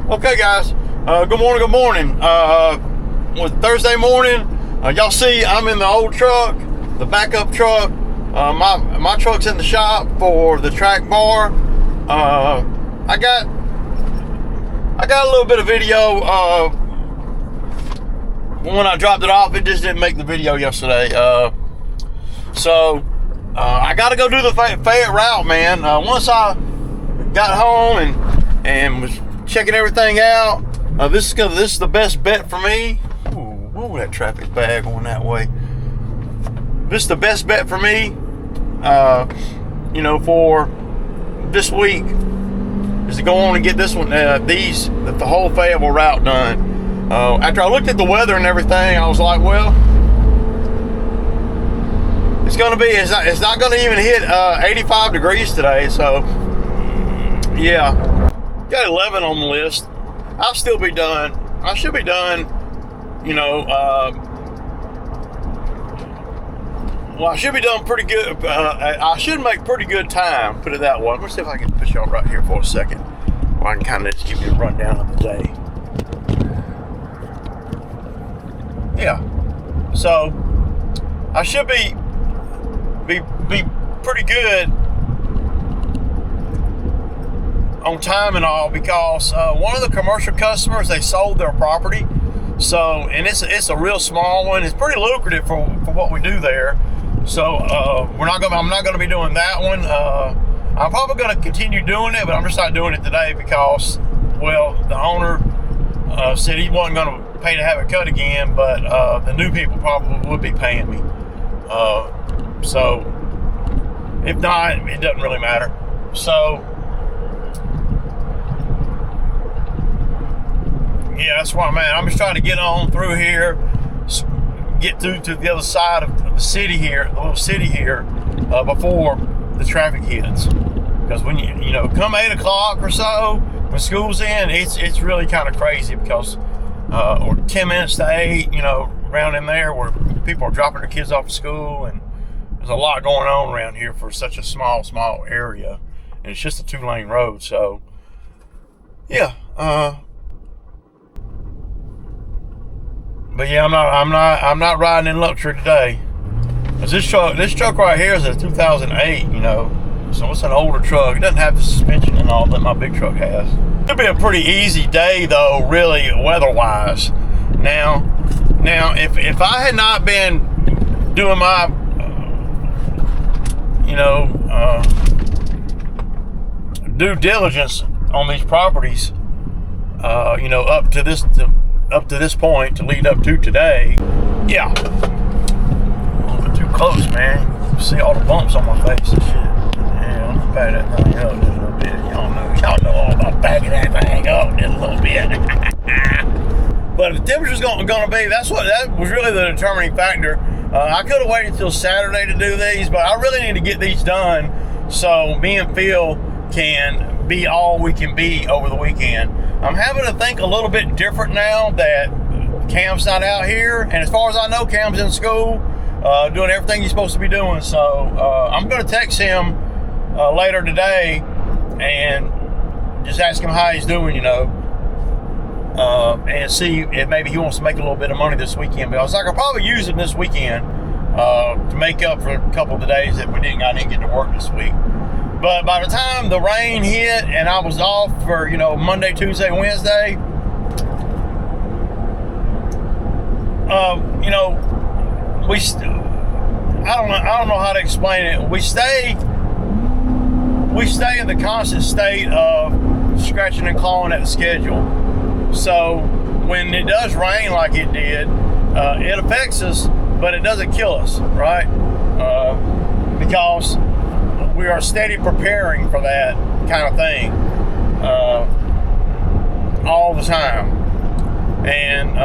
Okay, guys. Good morning. Thursday morning. Y'all see I'm in the old truck, the backup truck. My truck's in the shop for the track bar. I got a little bit of video when I dropped it off. It just didn't make the video yesterday. So I got to go do the Fayette route, man. Once I got home and was checking everything out, this is the best bet for me. Ooh, whoa, that traffic bag going that way. This is the best bet for me, for this week, is to go on and get this one, the whole Fayetteville route done. After I looked at the weather and everything, I was like, well, it's not going to even hit 85 degrees today, so yeah. Got 11 on the list. I'll still be done. I should be done, I should be done pretty good. I should make pretty good time, put it that way. Let me see if I can put y'all right here for a second, or I can kind of just give you a rundown of the day. Yeah. So, I should be pretty good on time and all, because one of the commercial customers, they sold their property, so, and it's a real small one. It's pretty lucrative for what we do there. So I'm not going to be doing that one. I'm probably going to continue doing it, but I'm just not doing it today because, well, the owner said he wasn't going to pay to have it cut again, but the new people probably would be paying me. So if not, it doesn't really matter. So yeah, that's where I'm at. I'm just trying to get on through here, get through to the other side of the city here, the little city here, before the traffic hits. Because when you come 8 o'clock or so, when school's in, it's really kind of crazy because, or 10 minutes to 8, around in there where people are dropping their kids off to school, and there's a lot going on around here for such a small area, and it's just a 2-lane road. So, yeah. But yeah, I'm not riding in luxury today. Cause this truck right here is a 2008, so it's an older truck. It doesn't have the suspension and all that my big truck has. It'll be a pretty easy day though, really, weather-wise. Now, if I had not been doing my, due diligence on these properties, up to this point to lead up to today, yeah, a little bit too close, man. You see all the bumps on my face and shit. Yeah, I'm bad at that thing up just a little bit. Y'all know all about backing that thing up just a little bit. But the temperature's going to be, that was really the determining factor. I could have waited until Saturday to do these, but I really need to get these done so me and Phil can be all we can be over the weekend. I'm having to think a little bit different now that Cam's not out here, and as far as I know, Cam's in school, doing everything he's supposed to be doing. So I'm going to text him later today and just ask him how he's doing, and see if maybe he wants to make a little bit of money this weekend, because I could probably use him this weekend to make up for a couple of the days that I didn't get to work this week. But by the time the rain hit and I was off for, Monday, Tuesday, Wednesday, I don't know how to explain it. We stay in the constant state of scratching and clawing at the schedule. So when it does rain like it did, it affects us, but it doesn't kill us, right? Because we are steady preparing for that kind of thing all the time. And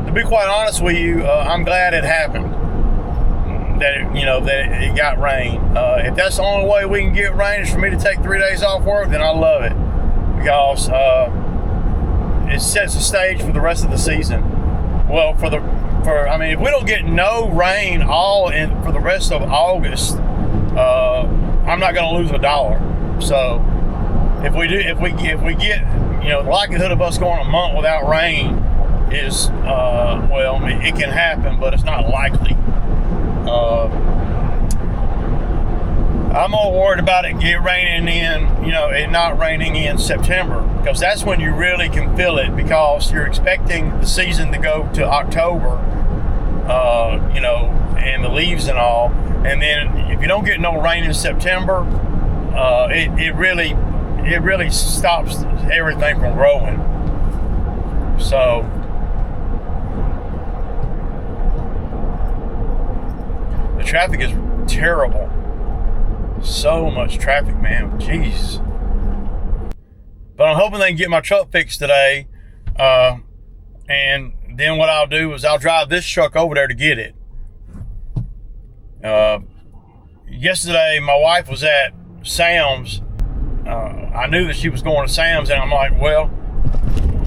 to be quite honest with you, I'm glad it happened. That it got rain. If that's the only way we can get rain is for me to take 3 days off work, then I love it, because it sets the stage for the rest of the season. Well, if we don't get no rain for the rest of August, I'm not going to lose $1. So if we get, the likelihood of us going a month without rain is, well, it can happen, but it's not likely. I'm more worried about it it not raining in September, because that's when you really can feel it, because you're expecting the season to go to October, and the leaves and all. And then if you don't get no rain in September, it really stops everything from growing. So the traffic is terrible. So much traffic, man. Jeez. But I'm hoping they can get my truck fixed today. And then what I'll do is I'll drive this truck over there to get it. Yesterday, my wife was at Sam's. I knew that she was going to Sam's, and I'm like, well,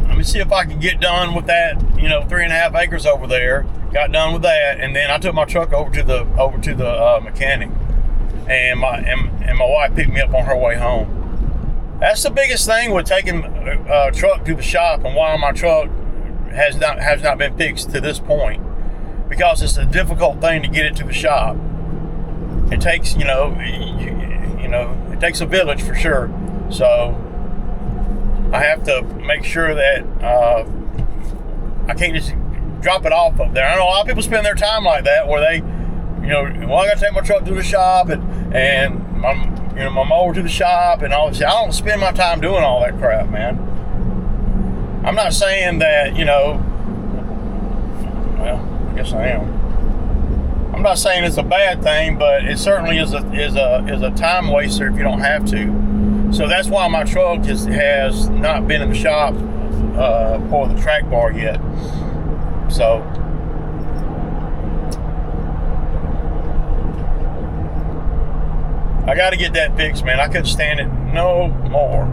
let me see if I can get done with that, 3.5 acres over there. Got done with that, and then I took my truck over to the mechanic, and my wife picked me up on her way home. That's the biggest thing with taking a truck to the shop, and why my truck has not been fixed to this point, because it's a difficult thing to get it to the shop. It takes it takes a village for sure. So I have to make sure that I can't just drop it off up there. I know a lot of people spend their time like that, where they, I got to take my truck to the shop and my mower to the shop and all this. I don't spend my time doing all that crap, man. I'm not saying that, well, I guess I am. I'm not saying it's a bad thing, but it certainly is a time waster if you don't have to. So that's why my truck has not been in the shop for the track bar yet. So I got to get that fixed, man. I couldn't stand it no more.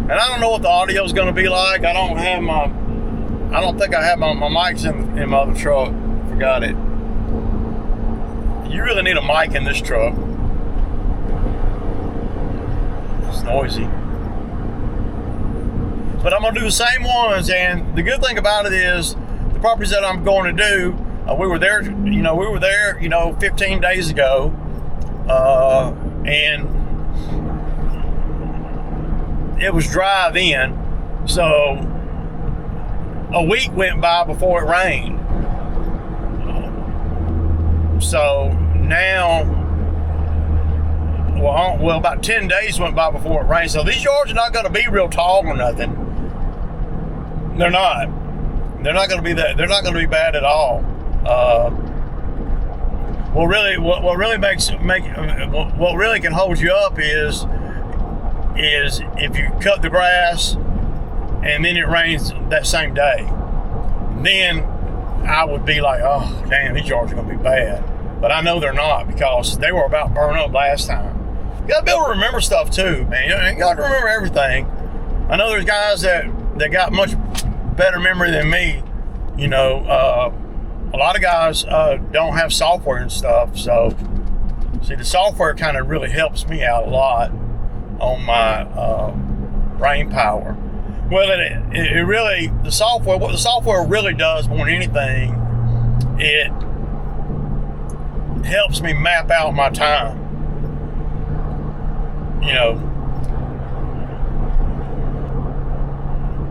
And I don't know what the audio is going to be like. I don't think I have my mics in my other truck. Forgot it. You really need a mic in this truck. It's noisy. But I'm going to do the same ones, and the good thing about it is the properties that I'm going to do, we were there 15 days ago, and it was dry then, so a week went by before it rained. So now, well, about 10 days went by before it rained. So these yards are not going to be real tall or nothing. They're not. They're not going to be that. They're not going to be bad at all. What really can hold you up is if you cut the grass and then it rains that same day. Then I would be like, oh damn, these yards are going to be bad. But I know they're not, because they were about burned up last time. You got to be able to remember stuff too, man. You got to remember everything. I know there's guys that got much better memory than me. A lot of guys don't have software and stuff. So, see, the software kind of really helps me out a lot on my brain power. Well, it really, what the software really does more than anything, it helps me map out my time.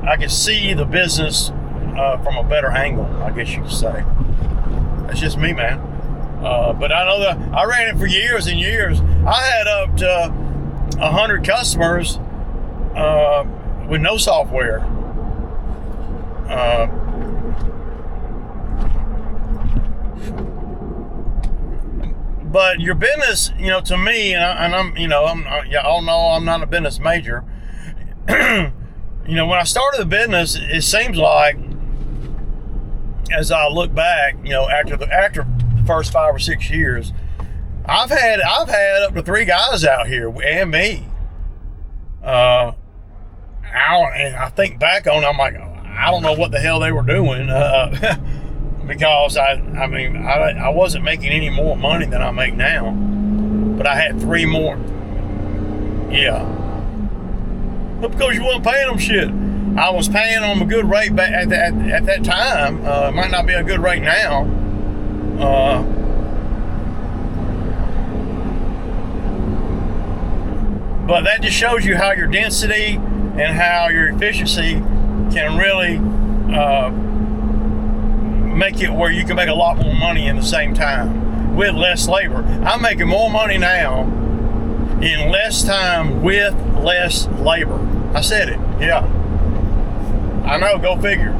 I can see the business from a better angle, I guess you could say. That's just me, man. But I know that I ran it for years and years. I had up to 100 customers with no software. But your business, to me, and I'm, y'all know I'm not a business major. When I started the business, it seems like, as I look back, after the first 5 or 6 years, I've had up to 3 guys out here and me. And I think back on it, I'm like, I don't know what the hell they were doing, because I wasn't making any more money than I make now, but I had 3 more Yeah. But because you weren't paying them shit. I was paying them a good rate back at that time. It might not be a good rate now. But that just shows you how your density and how your efficiency can really make it where you can make a lot more money in the same time with less labor. I'm making more money now in less time with less labor. I said it, yeah. I know, go figure.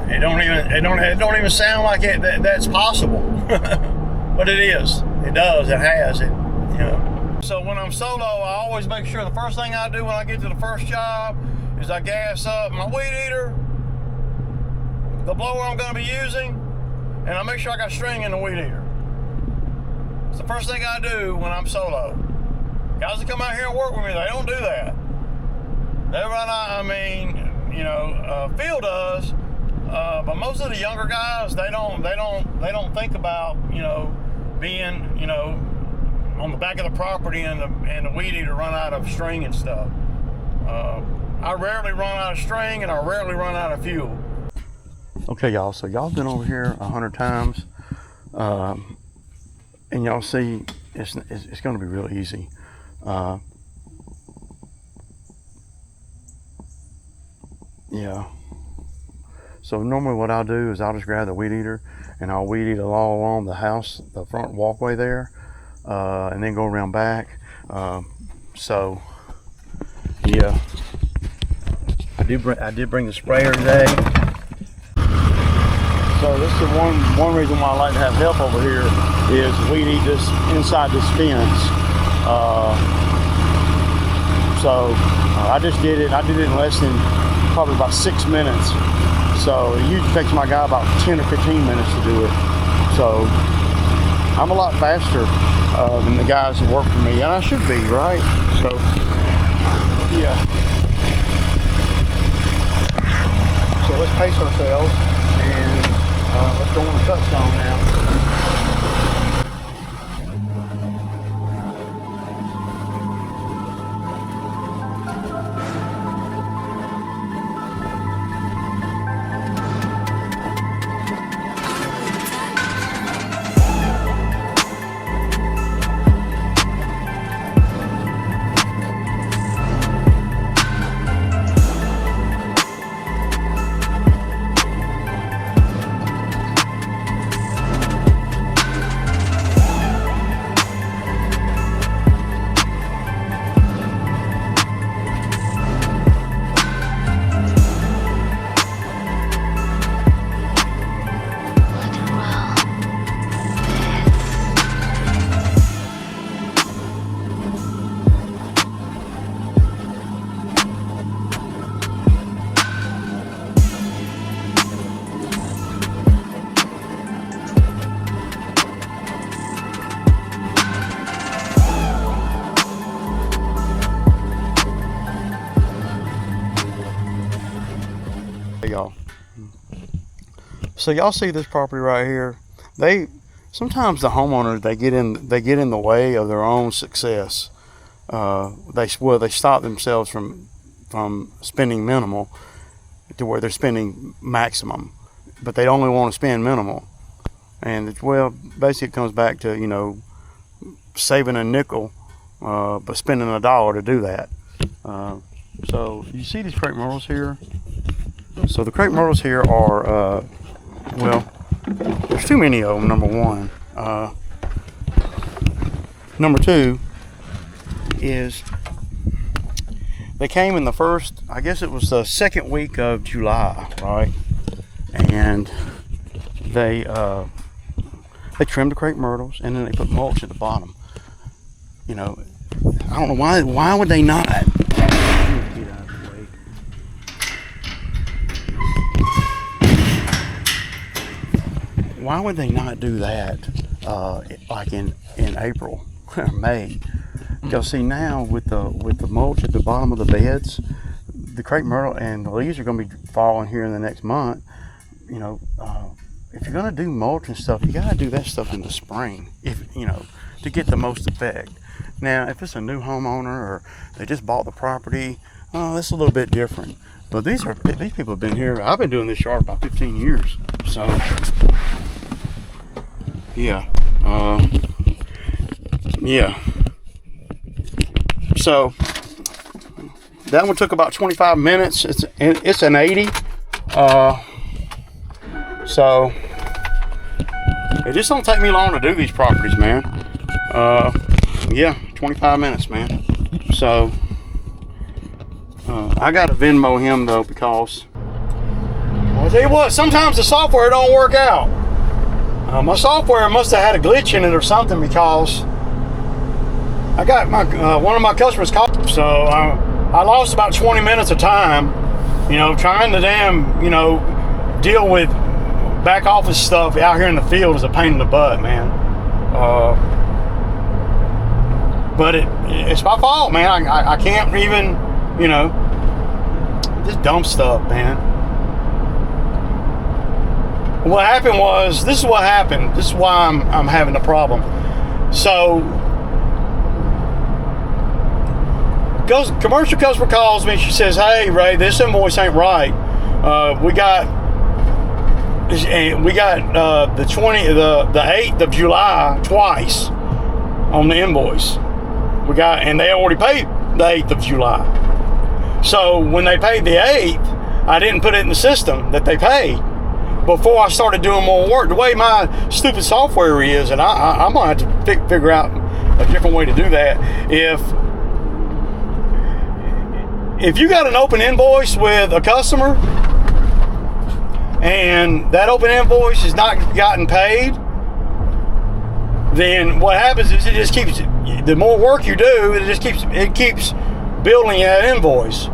It don't even sound like that's possible, but it is. It does. It has. It, you know. So when I'm solo, I always make sure the first thing I do when I get to the first job is I gas up my weed eater, the blower I'm going to be using, and I make sure I got string in the weed eater. It's the first thing I do when I'm solo. Guys that come out here and work with me, they don't do that. They run out. I mean, you know, Phil does, but most of the younger guys, they don't think about, you know, being, you know, on the back of the property and the weed eater run out of string and stuff. I rarely run out of string and I rarely run out of fuel. Okay, y'all. So y'all been over here 100 times, and y'all see it's going to be real easy. Yeah. So normally what I'll do is I'll just grab the weed eater and I'll weed eat all along the house, the front walkway there, and then go around back. So yeah, I did bring the sprayer today. So this is one reason why I like to have help over here is weed eat this inside this fence. So I just did it. I did it in less than probably about 6 minutes. So it usually takes my guy about 10 or 15 minutes to do it. So I'm a lot faster than the guys that work for me, and I should be, right? So yeah. So let's pace ourselves and let's go on the touchstone now. Y'all, so y'all see this property right here. Sometimes the homeowners they get in the way of their own success. They stop themselves from spending minimal to where they're spending maximum, but they only want to spend minimal. And basically it comes back to, you know, saving a nickel but spending $1 to do that. So you see these crepe myrtles here. So the crepe myrtles here are, well, there's too many of them, number one. Number two is they came in the first, I guess it was the second week of July, right? And they trimmed the crepe myrtles and then they put mulch at the bottom. You know, I don't know why would they not? Why would they not do that like in April or May? Because see, now with the mulch at the bottom of the beds, the crepe myrtle and the leaves are going to be falling here in the next month. You know, if you're going to do mulch and stuff, you got to do that stuff in the spring, if you know, to get the most effect. Now, if it's a new homeowner or they just bought the property, that's a little bit different. But these people have been here. I've been doing this yard about 15 years. So, yeah. Yeah. So, that one took about 25 minutes. It's an 80. So, it just don't take me long to do these properties, man. Yeah, 25 minutes, man. So, I gotta Venmo him though, because I'll tell you what, sometimes the software don't work out. My software must have had a glitch in it or something, because I got my one of my customers called, so I lost about 20 minutes of time, trying to deal with back office stuff out here in the field is a pain in the butt, man. But it's my fault, man. I can't even, just dumb stuff, man. What happened was, this is what happened. This is why I'm having a problem. So, commercial customer calls me. She says, "Hey, Ray, this invoice ain't right. We got the 8th of July twice on the invoice. And they already paid the 8th of July. So when they paid the 8th, I didn't put it in the system that they paid before I started doing more work. The way my stupid software is, and I'm gonna have to figure out a different way to do that. If you got an open invoice with a customer and that open invoice is not gotten paid, then what happens is it just keeps, the more work you do, it keeps building that invoice.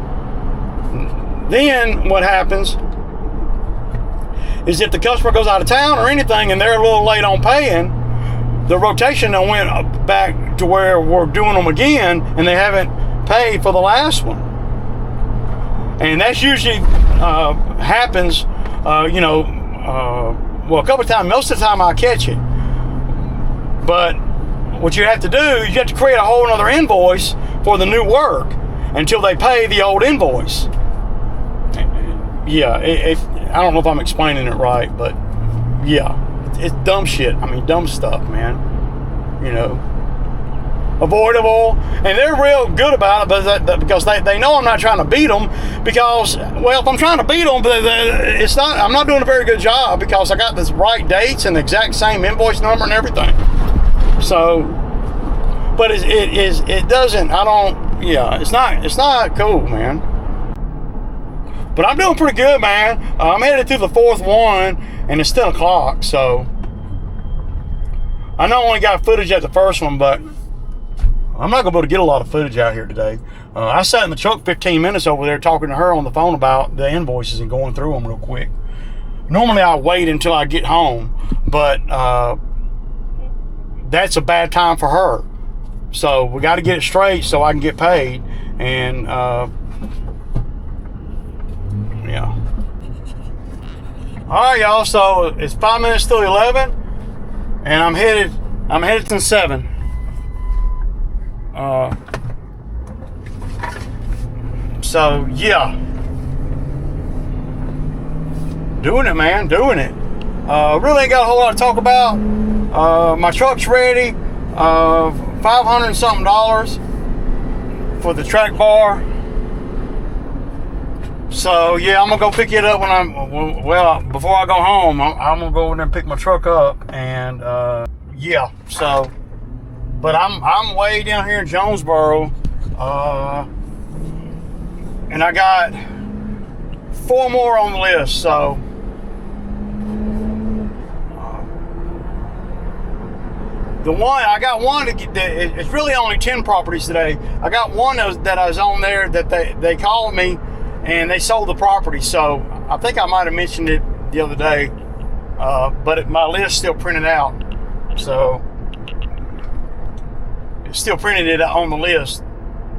Then what happens is if the customer goes out of town or anything and they're a little late on paying, the rotation then went back to where we're doing them again, and they haven't paid for the last one. And that's usually happens, well, a couple of times. Most of the time I catch it. But what you have to do, you have to create a whole other invoice for the new work until they pay the old invoice. Yeah, I don't know if I'm explaining it right, but yeah, it's dumb shit. I mean, dumb stuff, man. Avoidable, and they're real good about it, but because they know I'm not trying to beat them. Because, well, if I'm trying to beat them, it's not. I'm not doing a very good job, because I got the right dates and the exact same invoice number and everything. So, but it doesn't. I don't. Yeah, it's not cool, man. But I'm doing pretty good, man. I'm headed through the 4th one, and it's 10 o'clock. So I know I only got footage at the first one, but I'm not gonna be able to get a lot of footage out here today. I sat in the truck 15 minutes over there talking to her on the phone about the invoices and going through them real quick. Normally I wait until I get home, but that's a bad time for her. So we got to get it straight so I can get paid. And yeah. All right, y'all. So it's 5 minutes till 11, and I'm headed to 7. So yeah, doing it, man, doing it. Really ain't got a whole lot to talk about. My truck's ready. $500 and something for the track bar. So yeah, I'm gonna go pick it up before I go home. I'm gonna go in there and pick my truck up, and yeah. So, but I'm way down here in Jonesboro, and I got 4 more on the list. So I got one to get. It's really only 10 properties today. I got one that I was on there that they called me and they sold the property. So I think I might have mentioned it the other day, but my list still printed out. So it's still printed it on the list.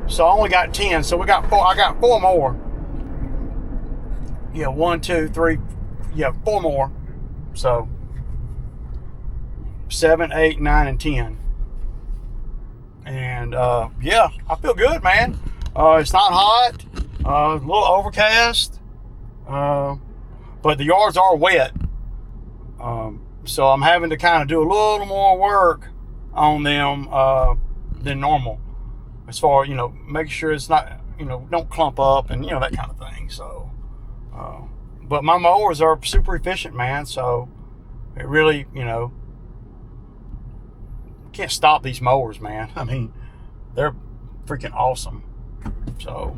So I only got 10. So I got 4 more. Yeah, 1, 2, 3. Yeah, 4 more. So 7, 8, 9, and 10. And And yeah, I feel good, man. It's not hot, a little overcast, but the yards are wet. So I'm having to kind of do a little more work on them than normal, as far, you know, make sure it's not, you know, don't clump up and, you know, that kind of thing. So but my mowers are super efficient, man, so it really, you know, can't stop these mowers, man. I mean, they're freaking awesome. So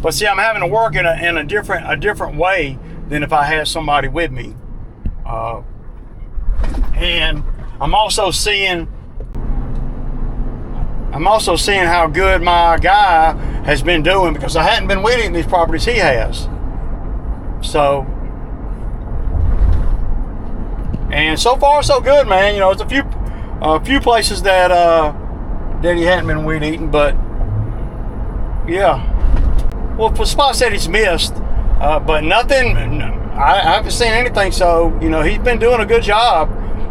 but see, I'm having to work in a different way than if I had somebody with me. And I'm also seeing how good my guy has been doing, because I hadn't been weeding these properties he has. So, and so far so good, man. You know, it's a few places that he hadn't been weed eating, but yeah. Well, for spots that he's missed, but nothing. I haven't seen anything. So, you know, he's been doing a good job.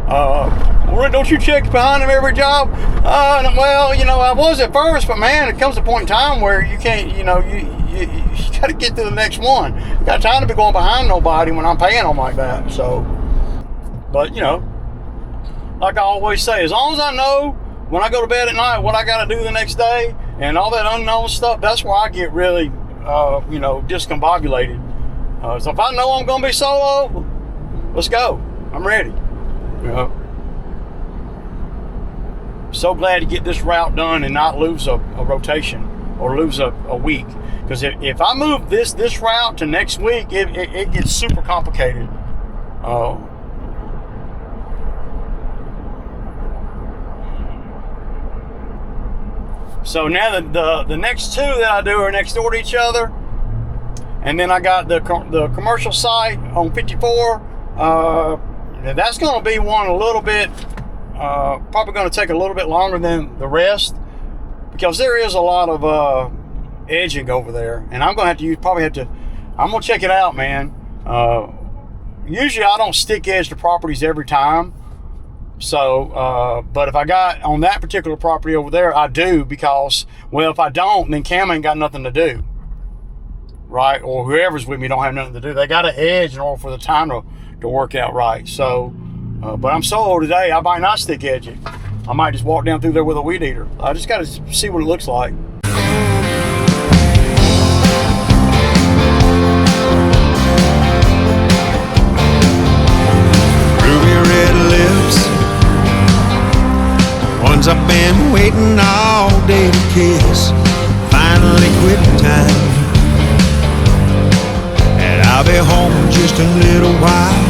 Don't you check behind him every job? Well, you know, I was at first, but man, it comes to a point in time where you can't, you know, you got to get to the next one. You got time to be going behind nobody when I'm paying them like that. So, but you know, like I always say, as long as I know when I go to bed at night what I got to do the next day and all that unknown stuff, that's where I get really, you know, discombobulated. So if I know I'm going to be solo, let's go. I'm ready. You know. So glad to get this route done and not lose a rotation or lose a week. Because if I move this route to next week, it gets super complicated. So now the next two that I do are next door to each other. And then I got the commercial site on 54. That's going to be one a little bit, probably going to take a little bit longer than the rest, because there is a lot of edging over there, and I'm going to have to I'm going to check it out, man. Usually I don't stick edge to properties every time. So, but if I got on that particular property over there, I do, because, well, if I don't, then Cam ain't got nothing to do. Right? Or whoever's with me don't have nothing to do. They got to edge in order for the time to work out right. So, but I'm solo today. I might not stick edge it. I might just walk down through there with a weed eater. I just got to see what it looks like. Ruby red lips, ones I've been waiting all day to kiss, finally quit time. I'll be home in just a little while.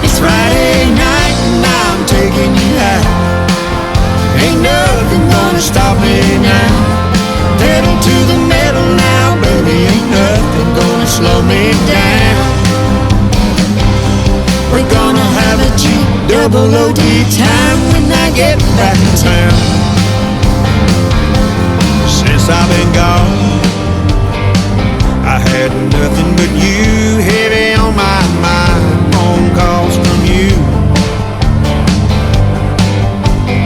It's Friday night and I'm taking you out. Ain't nothing gonna stop me now. Pedal to the metal now, baby. Ain't nothing gonna slow me down. We're gonna have a G-double-O-D time when I get back in town. Since I've been gone, I had nothing but you heavy on my mind. Phone calls from you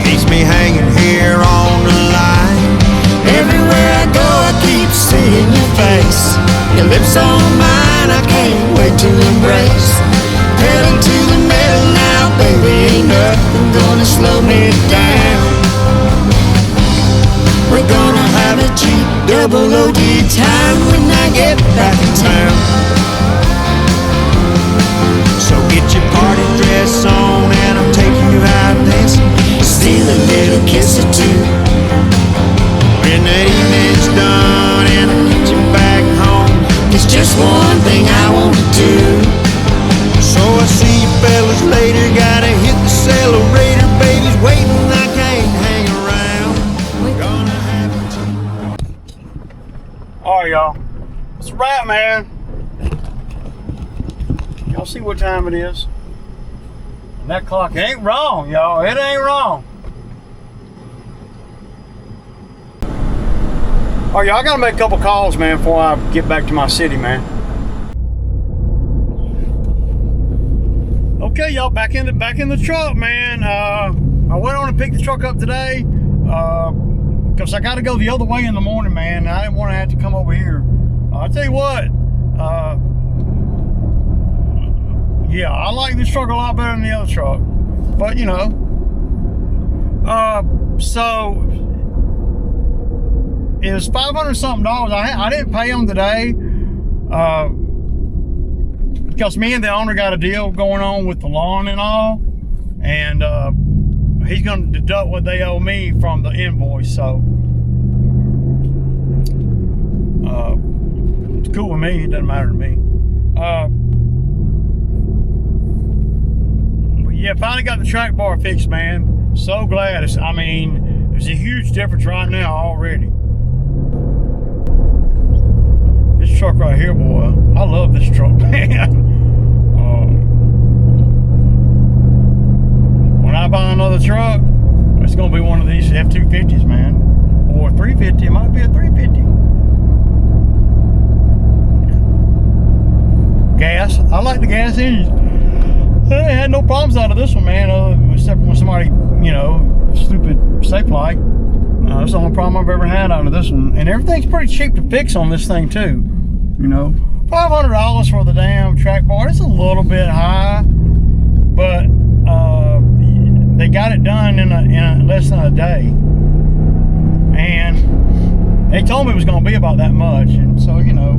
keeps me hanging here on the line. Everywhere I go I keep seeing your face. Your lips on mine, I can't wait to embrace. Pedal to the metal now, baby. Ain't nothing gonna slow me down. We're gonna have a G-double-O-D time when I get back in town. So get your party dress on and I'll take you out dancing. Steal a little kiss or two. When the evening's done and I get you back home, there's just one thing I want to do. So I see you fellas later. Gotta hit the accelerator, baby's waiting. I can't hang around. All right, y'all. It's a wrap, man. Y'all see what time it is? And that clock ain't wrong, y'all. It ain't wrong. All right, y'all. I gotta make a couple calls, man, before I get back to my city, man. Okay, y'all. Back in the truck, man. I went on and picked the truck up today. because I got to go the other way in the morning, man. I didn't want to have to come over here. I'll tell you what, yeah, I like this truck a lot better than the other truck, but you know, so it was $500 something. I didn't pay him today, because me and the owner got a deal going on with the lawn and all, and he's going to deduct what they owe me from the invoice. So it's cool with me. It doesn't matter to me. But yeah, finally got the track bar fixed, man. So glad. I mean, there's a huge difference right now already. This truck right here, boy, I love this truck, man. When I buy another truck, it's gonna be one of these F-250s, man, or 350. It might be a 350. Gas. I like the gas engines. I had no problems out of this one, man, except when somebody, you know, stupid safe light. That's the only problem I've ever had out of this one, and everything's pretty cheap to fix on this thing too. You know, $500 for the damn track bar. It's a little bit high, but they got it done in less than a day, and they told me it was going to be about that much. And so, you know,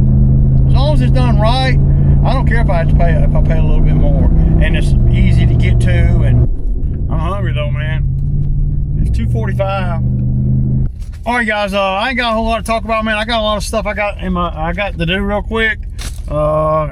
as long as it's done right, I don't care if I have to pay. If I pay a little bit more, and it's easy to get to. And I'm hungry though, man. It's 2:45. All right, guys. I ain't got a whole lot to talk about, man. I got a lot of stuff I got to do real quick. I